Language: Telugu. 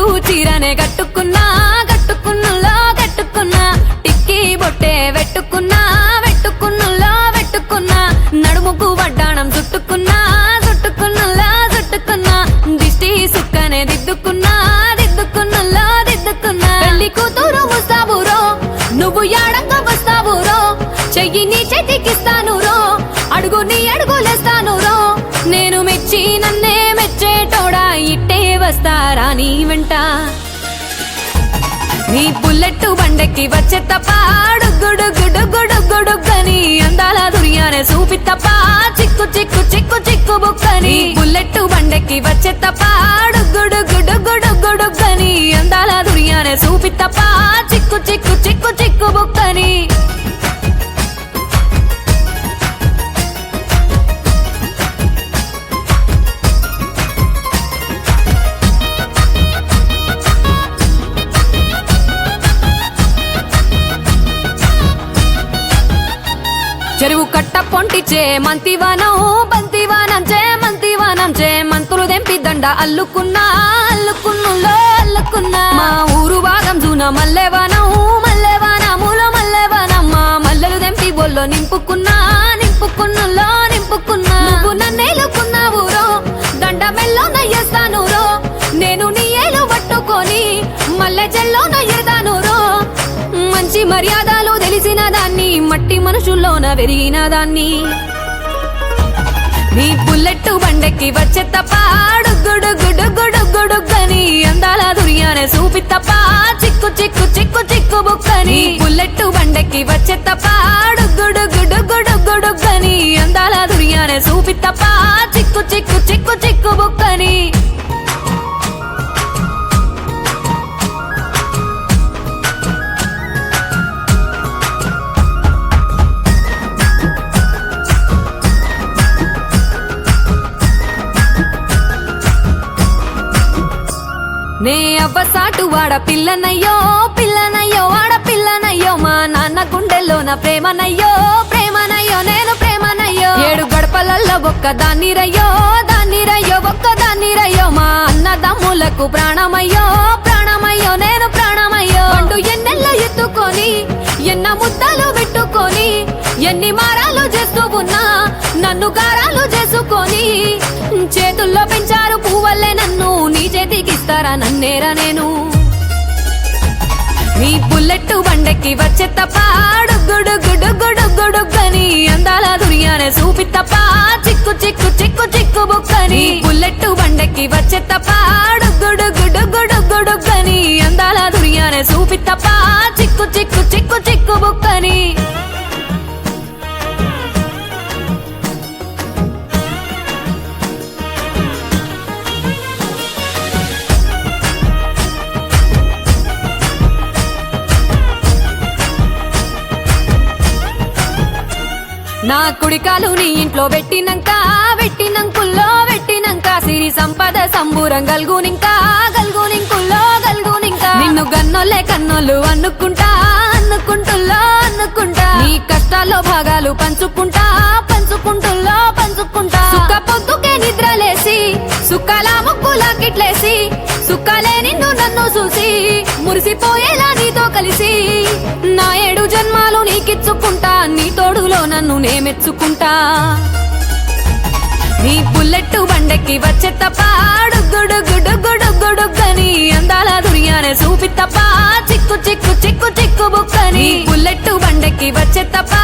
పట్టు చీరనే కట్టుకున్నా కట్టుకున్నులో కట్టుకున్నా టిక్కి బొట్టే వెట్టుకున్నా వెట్టుకున్నులో వెట్టుకున్నా నడుముకు వడ్డాణం చుట్టుకున్నా చుట్టుకున్నులో చుట్టుకున్నా దిష్టి సుక్కనే దిద్దుకున్నా దిద్దుకున్నులో దిద్దుకున్నా పెళ్లి కూతురు ముస్తాబురో నువ్వు యాడంగా వస్తావురో చెయ్యి నీ చేతికిస్తాను రో అడుగు నీ అడుగులేస్తాను రో నేను మెచ్చి నన్నే మెచ్చేటోడా ఇట్టే వస్తారా నీ వెంట నీ బుల్లెట్ బండెక్కి వచ్చే తప్ప గుడుగుడుగుడుగుడుగుడుగని అందాల దునియానే చూపి తప్ప చిక్కు చిక్కు చిక్కు చిక్కు బుక్కని బుల్లెట్ బండెక్కి వచ్చే తప్ప గుడుగుడుగుడుగుడుగని అందాల దునియానే చూపి తప్ప చిక్కు చిక్కు చిక్కు చిక్కు బుక్కని చెరువు కట్ట పొంటిచే మంతివానం బంతివానం చే మంతివానం చే మంతులు దెంపి దండ అల్లుకున్నా అల్లుకున్నులో అల్లుకున్నా మా ఊరు భాగం జూన మల్లెవానం మల్లెవానములో మల్లెవానమ్మ మల్లెలు దెంపి బొల్లో నింపుకున్నా నింపుకున్నులో నింపుకున్నా నువ్వు నన్నేలుకున్నావు రో దండ మెల్లో నయ్యేస్తాను రో నేను నీ ఏలు పట్టుకొని మల్లె చెల్లో నయ్యేదాను రో మంచి మర్యాదలు తెలిసిన దాన్ని మట్టి మనుషుల్లోన పెరిగిన దాన్ని నీ బుల్లెట్ బండెక్కి వచ్చే తప్ప గుడుగుడుగుడుగుడుగని అందాల దునియానే చూపి తప్ప చిక్కు చిక్కు చిక్కు చిక్కు బుక్కని బుల్లెట్ బండెక్కి వచ్చే తప్ప గుడుగుడుగుడుగుడుగని అందాల దునియానే చూపి తప్ప చిక్కు చిక్కు చిక్కు చిక్కు బుక్కని నే అవ్వసాటు వాడ పిల్లనయ్యో పిల్లనయ్యో వాడ పిల్లనయ్యో మా నాన్న గుండెల్లోన ప్రేమనయ్యో ప్రేమనయ్యో నేను ప్రేమనయ్యో 7 గడపలల్లో ఒక్కదాన్ని రయ్యో దాన్ని రయ్యో ఒక్కదాన్ని రయ్యో మా అన్నదమ్ములకు ప్రాణమయ్యో ప్రాణమయ్యో నేను ప్రాణమయ్యో అంటూ ఎన్నెల్లో ఎత్తుకొని ఎన్న ముద్దలు పెట్టుకొని ఎన్ని మారాలు చేస్తూ ఉన్నా నన్ను గారాలు చేసుకొని చేతుల్లో పెంచారు పువ్వల్లే నన్ను నీ చేతికిస్తారా నన్నేరా నేను నీ బుల్లెట్ బండెక్కి వచ్చే తప్ప గుడుగుడుగుడుగుడుగని అందాల దునియానే చూపి తప్ప చిక్కు చిక్కు చిక్కు చిక్కు బుక్కని బుల్లెట్ బండెక్కి వచ్చే తప్ప గుడుగుడుగుడుగుడుగని అందాల దునియానే చూపి తప్ప చిక్కు చిక్కు చిక్కు చిక్కు బుక్కని నా కుడికాలు నీ ఇంట్లో పెట్టినంకుల్లో పెట్టినంక సిరి సంపద సంబూరం గల్గునింకా గల్గునింకుల్లో గల్గునింకా నిన్ను గన్నోలే కన్నోళ్ళు అనుకుంటా అనుకుంటుల్లో అనుకుంటా నీ కష్టాల్లో భాగాలు పంచుకుంటా పంచుకుంటుల్లో పంచుకుంటా సుఖ పొద్దుకే నిద్రలేసి సుఖాల ముక్కులా కిట్లేసి సుఖాలే నిన్ను నన్ను చూసి మురిసిపోయేలా నీతో కలిసి నా 7 జన్మాలు నీకిచ్చుకుంటా నీ తోడులో నన్ను నేమెచ్చుకుంటా నీ బుల్లెట్ బండెక్కి వచ్చే తప్ప గుడుగుడుగుడుగుడుగని అందాల దునియానే చూపి తప్ప చిక్కు చిక్కు చిక్కు చిక్కు బుక్కని బుల్లెట్ బండెక్కి వచ్చే తప్ప